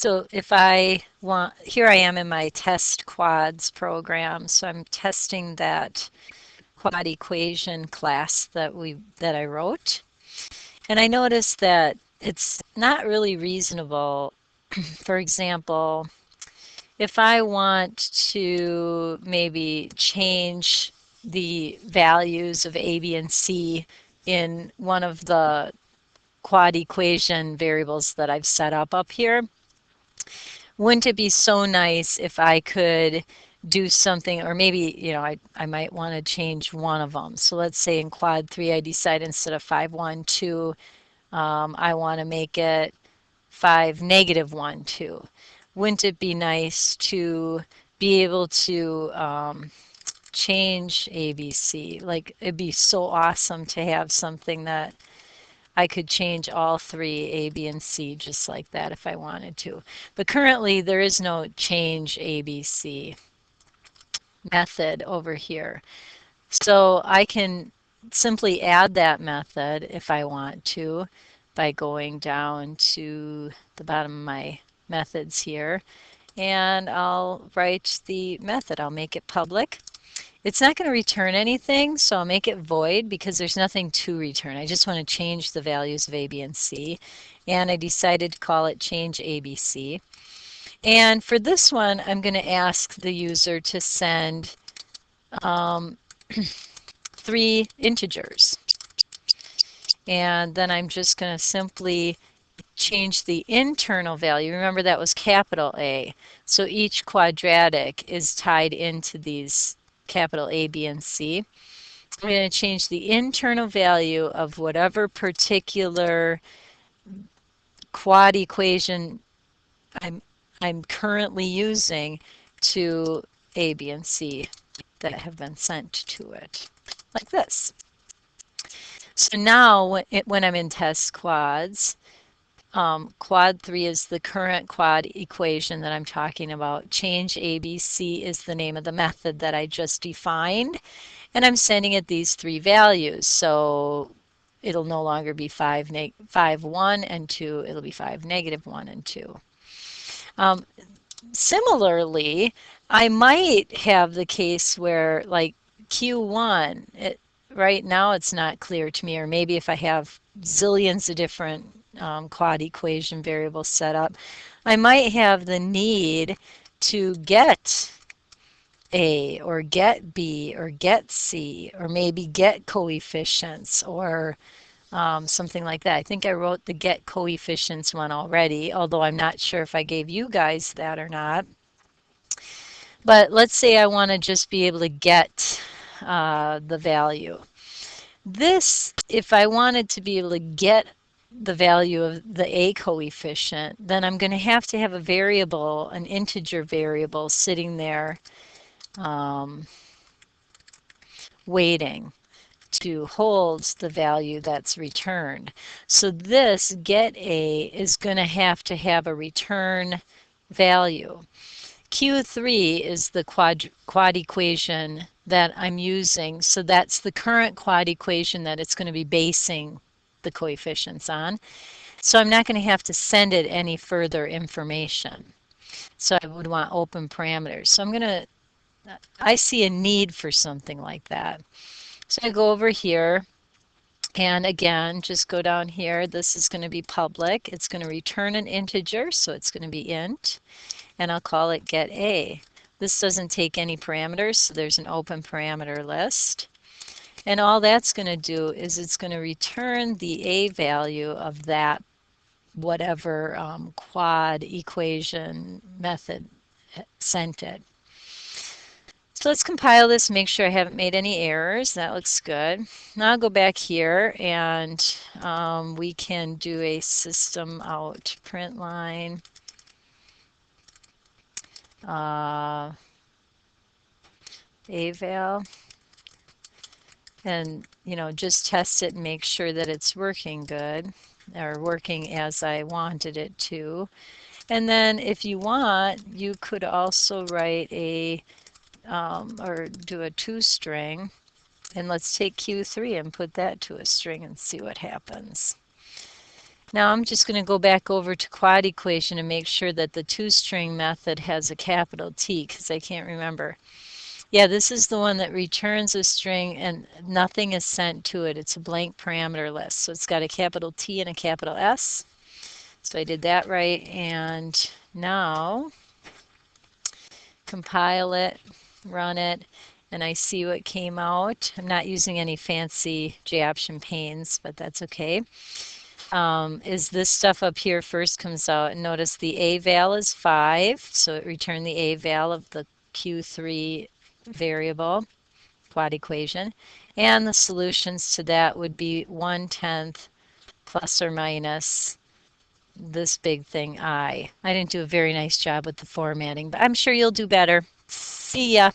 So if I want, here I am in my test quads program. So I'm testing that quad equation class that I wrote. And I noticed that it's not really reasonable. For example, if I want to maybe change the values of A, B, and C in one of the quad equation variables that I've set up here, wouldn't it be so nice if I could do something, or maybe, I might want to change one of them. So let's say in quad 3, I decide instead of 5, 1, 2, I want to make it 5, negative 1, 2. Wouldn't it be nice to be able to change ABC? Like, it'd be so awesome to have something that I could change all three, A, B, and C, just like that if I wanted to. But currently, there is no change ABC method over here. So I can simply add that method if I want to by going down to the bottom of my methods here, and I'll write the method. I'll make it public. It's not going to return anything, so I'll make it void because there's nothing to return. I just want to change the values of A, B, and C, and I decided to call it change ABC. And for this one, I'm going to ask the user to send um, 3 integers. And then I'm just going to simply change the internal value. Remember that was capital A. So each quadratic is tied into these capital A, B, and C. I'm going to change the internal value of whatever particular quad equation I'm, I'm currently using to A, B, and C that have been sent to it, like this. So now when I'm in test quads, quad 3 is the current quad equation that I'm talking about. Change ABC is the name of the method that I just defined, and I'm sending it these 3 values. So it'll no longer be 5, 1, and 2. It'll be 5, negative 1, and 2. Similarly, I might have the case where, like Q1, right now it's not clear to me, or maybe if I have zillions of different quad equation variables set up, I might have the need to get A or get B or get C or maybe get coefficients or something like that. I think I wrote the get coefficients one already, although I'm not sure if I gave you guys that or not. But let's say I want to just be able to get the value. This, if I wanted to be able to get the value of the A coefficient, then I'm going to have a variable, an integer variable, sitting there waiting to hold the value that's returned. So this get A is going to have a return value. Q3 is the quad equation that I'm using, so that's the current quad equation that it's going to be basing the coefficients on. So I'm not going to have to send it any further information. So I would want open parameters. So I see a need for something like that. So I go over here, and again, just go down here. This is going to be public. It's going to return an integer, so it's going to be int, and I'll call it get A. This doesn't take any parameters, so there's an open parameter list. And all that's going to do is it's going to return the A value of that whatever quad equation method sent it. So let's compile this, make sure I haven't made any errors. That looks good. Now I'll go back here and we can do a system out print line. Eval, and just test it and make sure that it's working good or working as I wanted it to. And then if you want, you could also write or do a toString, and let's take Q3 and put that to a string and see what happens. Now I'm just going to go back over to quad equation and make sure that the two-string method has a capital T because I can't remember. Yeah, this is the one that returns a string and nothing is sent to it. It's a blank parameter list. So it's got a capital T and a capital S. So I did that right. And now compile it, run it, and I see what came out. I'm not using any fancy J-option panes, but that's okay. Is this stuff up here first comes out. And notice the A val is 5, so it returned the A val of the Q3 variable, quad equation. And the solutions to that would be 1/10 plus or minus this big thing I. I didn't do a very nice job with the formatting, but I'm sure you'll do better. See ya.